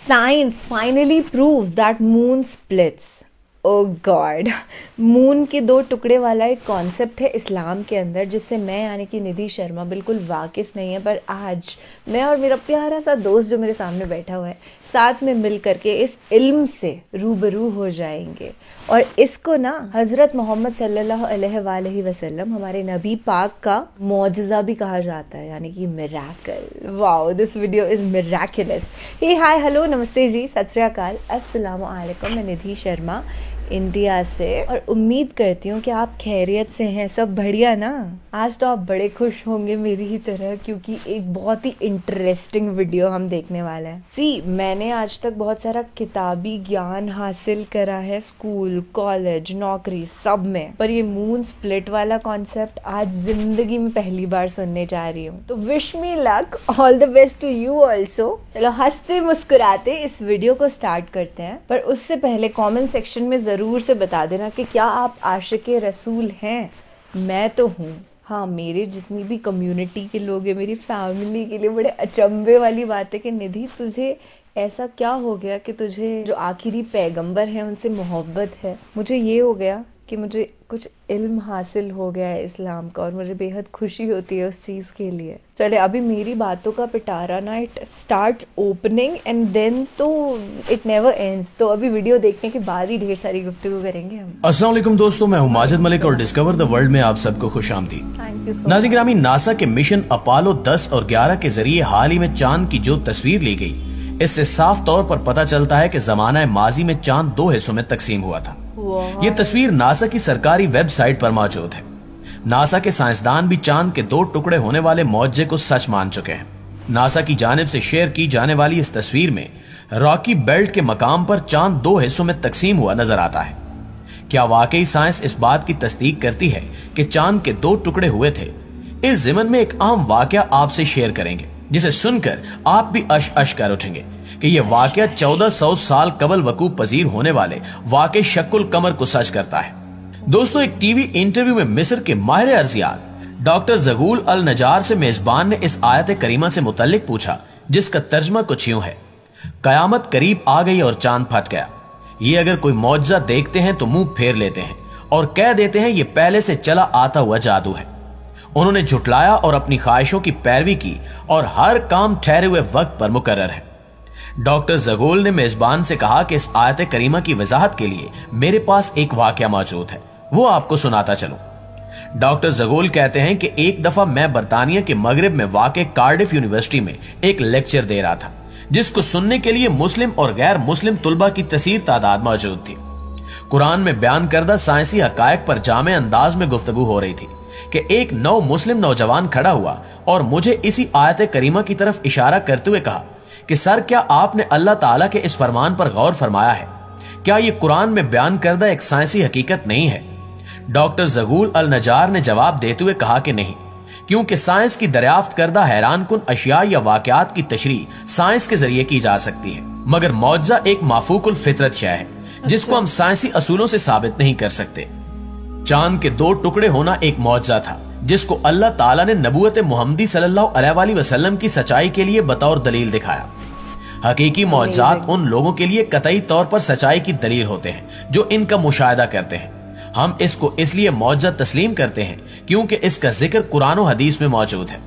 Science finally proves that moon splits. Oh God, moon के दो टुकड़े वाला एक कॉन्सेप्ट है इस्लाम के अंदर जिससे मैं यानी कि निधि शर्मा बिल्कुल वाकिफ़ नहीं है। पर आज मैं और मेरा प्यारा सा दोस्त जो मेरे सामने बैठा हुआ है साथ में मिल करके इस इल्म से रूबरू हो जाएंगे। और इसको ना हज़रत मोहम्मद सल्लल्लाहु अलैहि वसल्लम हमारे नबी पाक का मौजज़ा भी कहा जाता है, यानी कि miracle. Wow, this video is miraculous. Hey hi hello नमस्ते जी, सत श्री अकाल, अस्सलाम वालेकुम। मैं निधि शर्मा इंडिया से और उम्मीद करती हूँ कि आप खैरियत से हैं, सब बढ़िया ना। आज तो आप बड़े खुश होंगे मेरी ही तरह, क्योंकि एक बहुत ही इंटरेस्टिंग वीडियो हम देखने वाले हैं। मैंने आज तक बहुत सारा किताबी ज्ञान हासिल करा है स्कूल, कॉलेज, नौकरी सब में, पर ये मून स्प्लिट वाला कॉन्सेप्ट आज जिंदगी में पहली बार सुनने जा रही हूँ। तो wish me luck, all the best to you also. चलो हंसते मुस्कुराते इस वीडियो को स्टार्ट करते हैं, पर उससे पहले कॉमेंट सेक्शन में जरूर से बता देना कि क्या आप आशिक़े रसूल हैं। मैं तो हूँ। हाँ, मेरे जितनी भी कम्युनिटी के लोग हैं, मेरी फैमिली के लिए बड़े अचंभे वाली बात है कि निधि तुझे ऐसा क्या हो गया कि तुझे जो आखिरी पैगंबर हैं उनसे मोहब्बत है। मुझे ये हो गया कि मुझे कुछ इल्म हासिल हो गया है इस्लाम का और मुझे बेहद खुशी होती है उस चीज़ के लिए। चले, अभी मेरी बातों का पिटारा ना it start opening and then तो इट नेवर एंड्स। तो अभी वीडियो देखने के बाद ही ढेर सारी गुफ्तगू करेंगे हम। अस्सलाम वालेकुम दोस्तों, मैं हूं माजिद मलिक और डिस्कवर द वर्ल्ड में आप सबको खुशामदीद। थैंक यू सो नाज़रीन गिरामी, नासा के मिशन अपोलो 10 और 11 के जरिए हाल ही में चांद की जो तस्वीर ली गई, इससे साफ तौर पर पता चलता है कि जमाना माजी में चांद दो हिस्सों में तकसीम हुआ था। ये तस्वीर नासा की सरकारी वेबसाइट पर मौजूद है। नासा के साइंसदान भी चांद के दो टुकड़े होने वाले मौजे को सच मान चुके हैं। नासा की जानिब से शेयर की जाने वाली इस तस्वीर में रॉकी बेल्ट के मकाम पर चांद दो हिस्सों में तकसीम हुआ नजर आता है। क्या वाकई साइंस इस बात की तस्दीक करती है कि चांद के दो टुकड़े हुए थे? इस ज़िमन में एक अहम वाकया आपसे शेयर करेंगे जिसे सुनकर आप भी अश अश कर उठेंगे कि यह वाकया 1400 साल कबल वकूफ पजीर होने वाले वाकई शक्ल कमर को सच करता है। दोस्तों, एक टीवी इंटरव्यू में मिस्र के माहिर अर्जियात डॉक्टर ज़गूल अल नजार से मेजबान ने इस आयत करीमा से मुतल्लिक पूछा, जिसका तर्जमा कुछ यूं है: कयामत करीब आ गई और चांद फट गया। ये अगर कोई मौजज़ा देखते हैं तो मुंह फेर लेते हैं और कह देते हैं ये पहले से चला आता हुआ जादू है। उन्होंने झुटलाया और अपनी ख्वाहिशों की पैरवी की और हर काम ठहरे हुए वक्त पर मुकर्रर है। डॉक्टर ज़गूल ने मेजबान से कहा कि इस आयत करीमा की वजाहत के लिए मेरे पास एक वाकया मौजूद है, वो आपको सुनाता चलूं। डॉक्टर ज़गूल कहते हैं कि एक दफा मैं बरतानिया के मगरिब में वाक़े कार्डिफ यूनिवर्सिटी में एक लेक्चर दे रहा था, जिसको सुनने के लिए मुस्लिम और गैर मुस्लिम तुलबा की कसीर तादाद मौजूद थी। कुरान में बयान करदा साइंसी हकायक पर जामे अंदाज में गुफ्तगू हो रही थी कि एक नौ मुस्लिम नौजवान खड़ा हुआ और मुझे इसी आयत करीमा की तरफ इशारा करते हुए कहा कि सर, क्या आपने अल्लाह ताला के इस फरमान पर गौर फरमाया है? क्या ये कुरान में बयान करदा एक साइंसी हकीकत नहीं है? डॉक्टर ज़गूल अल नजार ने जवाब देते हुए कहा कि नहीं, क्योंकि साइंस की दरियाफ्त करदा हैरान कुन अशिया या वाकयात की तशरीह साइंस के जरिए की जा सकती है, मगर मौजज़ा एक माफूकुल फितरत शय है जिसको हम साइंसी असूलों से साबित नहीं कर सकते। चांद के दो टुकड़े होना एक मौजज़ा था जिसको अल्लाह ताला ने नबूवत मुहम्मदी सल्लल्लाहु अलैहि वसल्लम की सच्चाई के लिए बतौर दलील दिखाया। हकीकी मौजज़ात उन लोगों के लिए कतई तौर पर सच्चाई की दलील होते हैं जो इनका मुशाहिदा करते हैं। हम इसको इसलिए मौजज़ा तस्लीम करते हैं क्योंकि इसका जिक्र कुरान और हदीस में मौजूद है।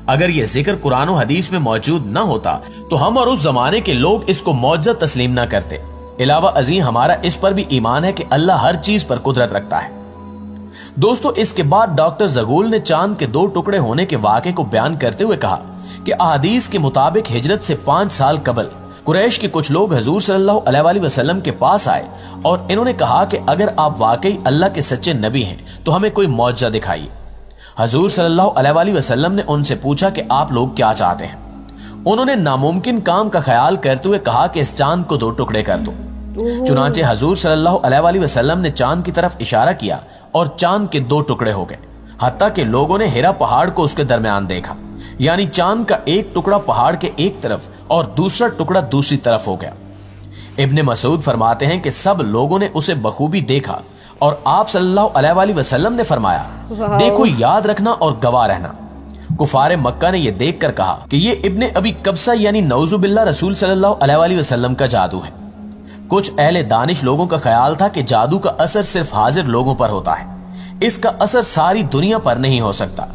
अगर यह जिक्र कुरान और हदीस में मौजूद न होता तो हम और उस जमाने के लोग इसको मौजज़ा तस्लीम न करते। इलावा अजीम हमारा इस पर भी ईमान है कि अल्लाह हर चीज पर कुदरत रखता है। दोस्तों, इसके बाद डॉक्टर ज़गूल ने चांद के दो टुकड़े होने के वाक़े को बयान करते हुए कहा कि अहादीस के मुताबिक हिजरत से 5 साल कबल कुरैश के कुछ लोग हजूर सल्लल्लाहु अलैहि वसल्लम के पास आए और इन्होंने कहा कि अगर आप वाकई अल्लाह के सच्चे नबी हैं तो हमें कोई मौजज़ा दिखाइए। हजूर सल्लल्लाहु अलैहि वसल्लम ने उनसे पूछा कि आप लोग क्या चाहते हैं। उन्होंने नामुमकिन काम का ख्याल करते हुए कहा कि इस चांद को दो टुकड़े कर दो। चुनांचे हजूर सल्लल्लाहु अलैहि वसल्लम ने चांद की तरफ इशारा किया और चांद के दो टुकड़े हो गए। हत्ता के लोगों ने हिरा पहाड़ को उसके दरमियान देखा, यानी चांद का एक टुकड़ा पहाड़ के एक तरफ और दूसरा टुकड़ा दूसरी तरफ हो गया। इब्ने मसूद फरमाते हैं कि सब लोगों ने उसे बखूबी देखा और आप सल्लल्लाहु अलैहि वसल्लम ने फरमाया, देखो याद रखना और गवाह रहना। कुफारे मक्का ने यह देखकर कहा कि ये इब्ने अबी कब्सा यानी नौजुबिल्ला रसूल सल्लल्लाहु अलैहि वसल्लम का जादू है। कुछ अहले दानिश लोगों का ख्याल था कि जादू का असर सिर्फ हाजिर लोगों पर होता है, इसका असर सारी दुनिया पर नहीं हो सकता।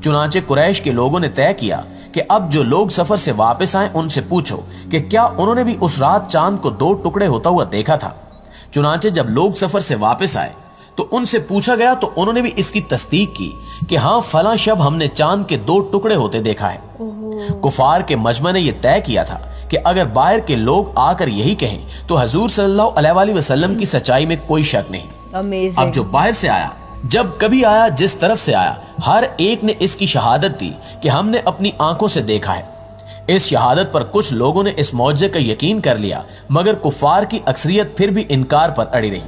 चुनांचे कुरैश के लोगों ने तय किया कि अब जो लोग सफर से वापस आए उनसे पूछो कि क्या उन्होंने भी उस रात चांद को 2 टुकड़े होता हुआ देखा था। चुनांचे जब लोग सफर से वापस आए तो उनसे पूछा गया तो उन्होंने भी इसकी तस्दीक की कि हाँ, फला शब हमने चांद के 2 टुकड़े होते देखा है। कुफार के मजमा ने यह तय किया था कि अगर बाहर के लोग आकर यही कहें तो हजूर सल्लल्लाहु अलैहि वसल्लम की सच्चाई में कोई शक नहीं। अब जो बाहर से आया, जब कभी आया, जिस तरफ से आया, हर एक ने इसकी शहादत दी कि हमने अपनी आंखों से देखा है। इस शहादत पर कुछ लोगों ने इस मौजे का यकीन कर लिया, मगर कुफार की अक्सरियत फिर भी इनकार पर अड़ी रही।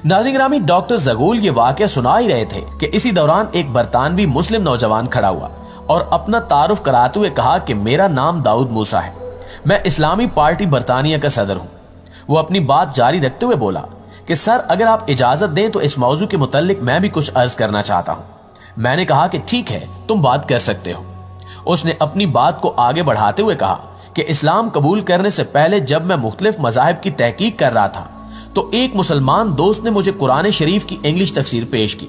नाज़रीन ग्रामी, डॉक्टर ज़गूल ये वाकया सुना ही रहे थे कि इसी दौरान एक बरतानवी मुस्लिम नौजवान खड़ा हुआ और अपना तारुफ कराते हुए कहा कि मेरा नाम दाऊद मूसा है, मैं इस्लामी पार्टी बरतानिया का सदर हूं। वो अपनी बात जारी रखते हुए बोला कि सर, अगर आप इजाजत दें तो इस मौजू के मुताल्लिक मैं भी कुछ अर्ज करना चाहता हूं। मैंने कहा कि ठीक है, तुम बात कर सकते हो। उसने अपनी बात को आगे बढ़ाते हुए कहा कि इस्लाम कबूल करने से पहले जब मैं मुख्तलिफ मज़ाहिब की तहकीक कर रहा था तो एक मुसलमान दोस्त ने मुझे कुरान शरीफ की इंग्लिश तफसीर पेश की।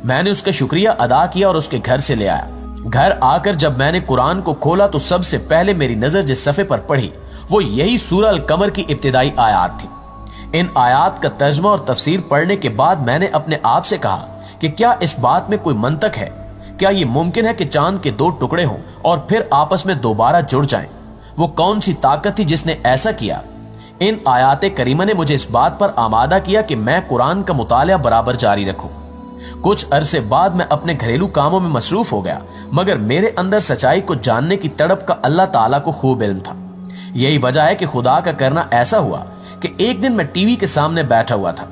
मैंने उसका शुक्रिया अदा किया और उसके घर से ले आया। घर आकर जब मैंने कुरान को खोला तो सबसे पहले मेरी नजर जिस सफ़े पर पड़ी वो यही सूरह अल कमर की इब्तिदाई आयात थी। इन आयात का तर्जमा और तफसीर पढ़ने के बाद मैंने अपने आप से कहा कि क्या इस बात में कोई मंतक है? क्या ये मुमकिन है कि चांद के 2 टुकड़े हों और फिर आपस में दोबारा जुड़ जाएं? वो कौन सी ताकत थी जिसने ऐसा किया? इन आयात करीमा ने मुझे इस बात पर आमादा किया कि मैं कुरान का मुतालिया बराबर जारी रखूं। कुछ अरसे बाद मैं अपने घरेलू कामों में मसरूफ हो गया, मगर मेरे अंदर सच्चाई को जानने की तड़प का अल्लाह ताला को खूब इल्म था। यही वजह है कि खुदा का करना ऐसा हुआ कि एक दिन मैं टीवी के सामने बैठा हुआ था।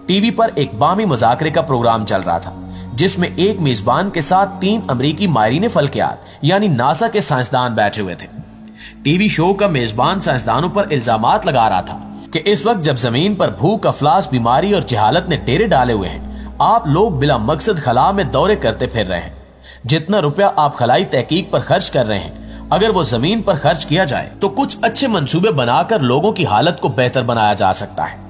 टीवी पर एक बामी मुज़ाकरे का प्रोग्राम चल रहा था जिसमें एक मेजबान के साथ 3 अमरीकी माहिरीन फल्कियात यानी नासा के साइंसदान बैठे हुए थे। टीवी शो का मेजबान साइंसदानों पर इल्जामात लगा रहा था कि इस वक्त जब जमीन पर भूख, अफलास, बीमारी और जहालत ने डेरे डाले हुए हैं, आप लोग बिला मकसद खला में दौरे करते फिर रहे हैं। जितना रुपया आप खलाई तहकीक पर खर्च कर रहे हैं, अगर वो जमीन पर खर्च किया जाए तो कुछ अच्छे मंसूबे बनाकर लोगों की हालत को बेहतर बनाया जा सकता है।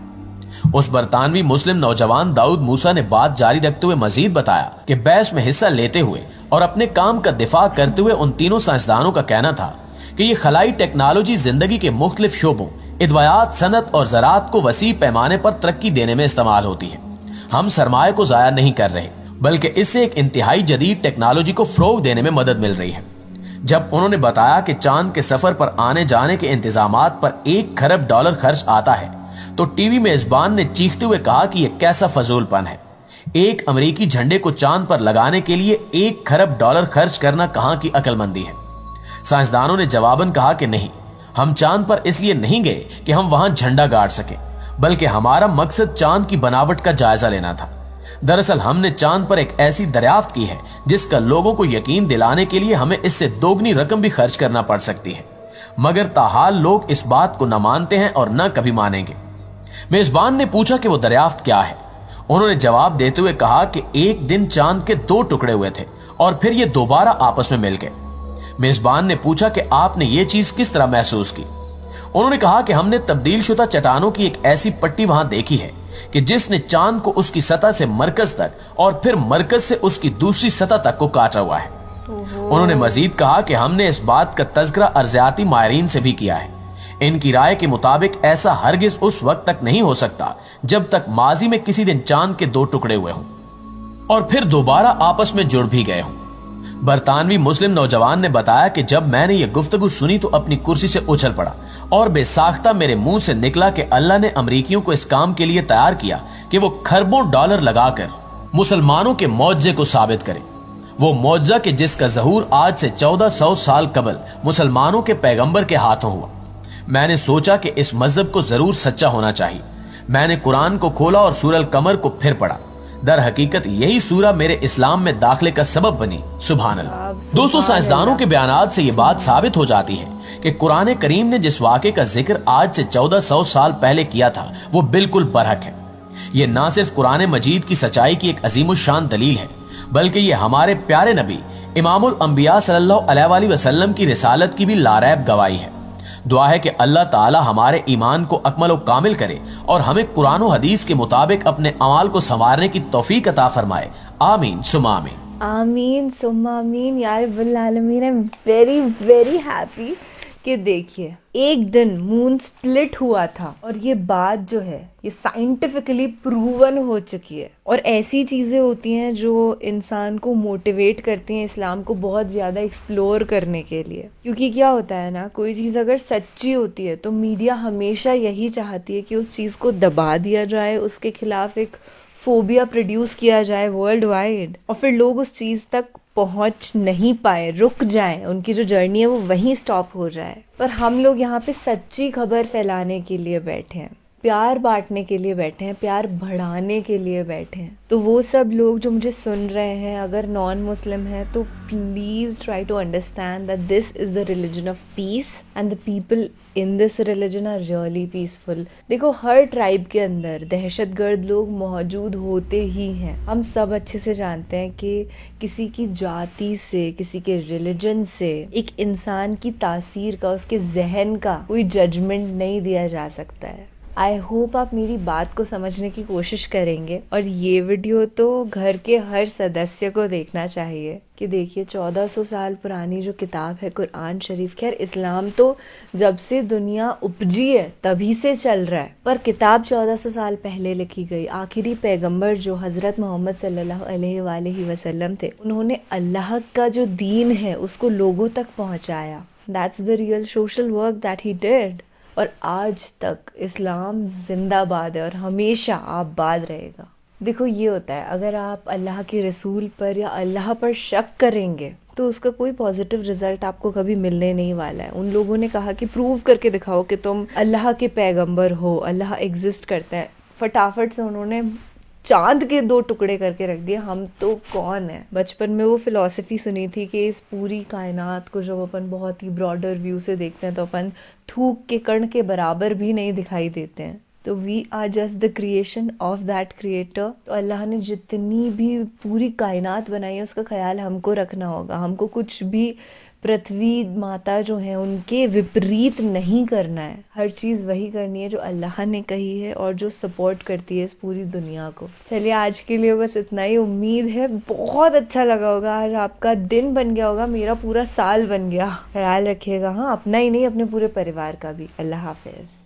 उस बरतानवी मुस्लिम नौजवान दाऊद मूसा ने बात जारी रखते हुए मजीद बताया कि बहस में हिस्सा लेते हुए और अपने काम का दिफा करते हुए उन तीनों साइंसदानों का कहना था कि ये खलाई टेक्नोलॉजी जिंदगी के मुख्तलिफ शोबों, इदवायात, सनत और ज़राअत को वसी पैमाने पर तरक्की देने में इस्तेमाल होती है। हम सरमाए को जाया नहीं कर रहे, बल्कि इससे एक इंतहाई जदीद टेक्नोलॉजी को फरोग देने में मदद मिल रही है। जब उन्होंने बताया कि चांद के सफर पर आने जाने के इंतजामात पर $1 खरब खर्च आता है तो टीवी मेजबान ने चीखते हुए कहा कि यह कैसा फजूलपन है। एक अमेरिकी झंडे को चांद पर लगाने के लिए $1 खरब खर्च करना कहां की अक्लमंदी है। साइंसदानों ने जवाबन कहा कि नहीं, हम चांद पर इसलिए नहीं गए कि हम वहां झंडा गाड़ सके, बल्कि हमारा मकसद चांद की बनावट का जायजा लेना था। दरअसल हमने चांद पर एक ऐसी दरियाफ्त की है जिसका लोगों को यकीन दिलाने के लिए हमें इससे दोगुनी रकम भी खर्च करना पड़ सकती है, मगर ताहाल लोग इस बात को न मानते हैं और न कभी मानेंगे। मेजबान ने पूछा कि वो दरियाफ्त क्या है। उन्होंने जवाब देते हुए कहा कि एक दिन चांद के 2 टुकड़े हुए थे और फिर ये दोबारा आपस में मिल गए। मेजबान ने पूछा कि आपने ये चीज किस तरह महसूस की। उन्होंने कहा कि हमने तब्दील शुदा चट्टानों की एक ऐसी पट्टी वहां देखी है कि जिसने चांद को उसकी सतह से मरकज तक और फिर मरकज से उसकी दूसरी सतह तक को काटा हुआ है। उन्होंने मजीद कहा कि हमने इस बात का तज़किरा अर्जियाती माहिरीन से भी किया है। इनकी राय के मुताबिक ऐसा हरगिज उस वक्त तक नहीं हो सकता जब तक माजी में किसी दिन चांद के 2 टुकड़े हुए हों और फिर दोबारा आपस में जुड़ भी गए हों। बरतानवी मुस्लिम नौजवान ने बताया कि जब मैंने ये गुफ्तगू सुनी तो अपनी कुर्सी से उछल पड़ा और बेसाख्ता मेरे मुंह से निकला कि अल्लाह ने अमरीकियों को इस काम के लिए तैयार किया कि वो खरबों डॉलर लगाकर मुसलमानों के मौजे को साबित करें। वो मौजा कि जिसका ज़हूर आज से 1400 साल कबल मुसलमानों के पैगंबर के हाथों हुआ। मैंने सोचा कि इस मजहब को जरूर सच्चा होना चाहिए। मैंने कुरान को खोला और सूरह अल कमर को फिर पढ़ा। दर हकीकत यही सूरा मेरे इस्लाम में दाखिले का सबब बनी। सुभान अल्लाह। दोस्तों, साइंसदानों के बयानात से ये बात साबित हो जाती है कि कुरान करीम ने जिस वाक़े का जिक्र आज से 1400 साल पहले किया था वो बिल्कुल बरहक है। ये ना सिर्फ कुरान मजीद की सच्चाई की एक अजीम शान दलील है, बल्कि ये हमारे प्यारे नबी इमामुल अंबिया सल्लल्लाहु अलैहि वसल्लम की रिसालत की भी लारैब गवाही है। दुआ है कि अल्लाह ताला हमारे ईमान को अकमल और कामिल करे और हमें कुरान और हदीस के मुताबिक अपने अमाल को संवारने की तौफीक अता फरमाए। आमीन सुम्मा आमीन। आमीन सुम्मा आमीन या रब्बल आलमीन। I am very very happy कि देखिए एक दिन मून स्प्लिट हुआ था और ये बात जो है ये साइंटिफिकली प्रूवन हो चुकी है। और ऐसी चीज़ें होती हैं जो इंसान को मोटिवेट करती हैं इस्लाम को बहुत ज़्यादा एक्सप्लोर करने के लिए। क्योंकि क्या होता है ना, कोई चीज़ अगर सच्ची होती है तो मीडिया हमेशा यही चाहती है कि उस चीज़ को दबा दिया जाए, उसके खिलाफ एक फोबिया प्रोड्यूस किया जाए वर्ल्ड वाइड, और फिर लोग उस चीज़ तक पहुंच नहीं पाए, रुक जाएं, उनकी जो जर्नी है वो वहीं स्टॉप हो जाए। पर हम लोग यहाँ पे सच्ची खबर फैलाने के लिए बैठे हैं, प्यार बांटने के लिए बैठे हैं, प्यार बढ़ाने के लिए बैठे हैं। तो वो सब लोग जो मुझे सुन रहे हैं अगर नॉन मुस्लिम हैं तो please try to understand that this is the religion of peace and the people in this religion are really peaceful. देखो हर ट्राइब के अंदर दहशतगर्द लोग मौजूद होते ही हैं। हम सब अच्छे से जानते हैं कि किसी की जाति से, किसी के रिलीजन से एक इंसान की तासीर का, उसके जहन का कोई जजमेंट नहीं दिया जा सकता है। आई होप आप मेरी बात को समझने की कोशिश करेंगे। और ये वीडियो तो घर के हर सदस्य को देखना चाहिए कि देखिए 1400 साल पुरानी जो किताब है कुरान शरीफ, खैर इस्लाम तो जब से दुनिया उपजी है तभी से चल रहा है, पर किताब 1400 साल पहले लिखी गई। आखिरी पैगंबर जो हज़रत मोहम्मद सल्लल्लाहु अलैहि वसल्लम थे, उन्होंने अल्लाह का जो दीन है उसको लोगों तक पहुँचाया। That's the real social work that he did. और आज तक इस्लाम जिंदाबाद है और हमेशा आबाद रहेगा। देखो ये होता है, अगर आप अल्लाह के रसूल पर या अल्लाह पर शक करेंगे तो उसका कोई पॉजिटिव रिजल्ट आपको कभी मिलने नहीं वाला है। उन लोगों ने कहा कि प्रूव करके दिखाओ कि तुम अल्लाह के पैगंबर हो, अल्लाह एग्जिस्ट करता है। फटाफट से उन्होंने चांद के 2 टुकड़े करके रख दिए। हम तो कौन है। बचपन में वो फिलॉसफी सुनी थी कि इस पूरी कायनात को जब अपन बहुत ही ब्रॉडर व्यू से देखते हैं तो अपन थूक के कण के बराबर भी नहीं दिखाई देते हैं। तो we are just the creation of that creator. तो अल्लाह ने जितनी भी पूरी कायनात बनाई है उसका ख्याल हमको रखना होगा। हमको कुछ भी पृथ्वी माता जो है उनके विपरीत नहीं करना है। हर चीज़ वही करनी है जो अल्लाह ने कही है और जो सपोर्ट करती है इस पूरी दुनिया को। चलिए आज के लिए बस इतना ही। उम्मीद है बहुत अच्छा लगा होगा, आज आपका दिन बन गया होगा, मेरा पूरा साल बन गया। ख्याल रखिएगा, हाँ, अपना ही नहीं अपने पूरे परिवार का भी। अल्लाह हाफिज।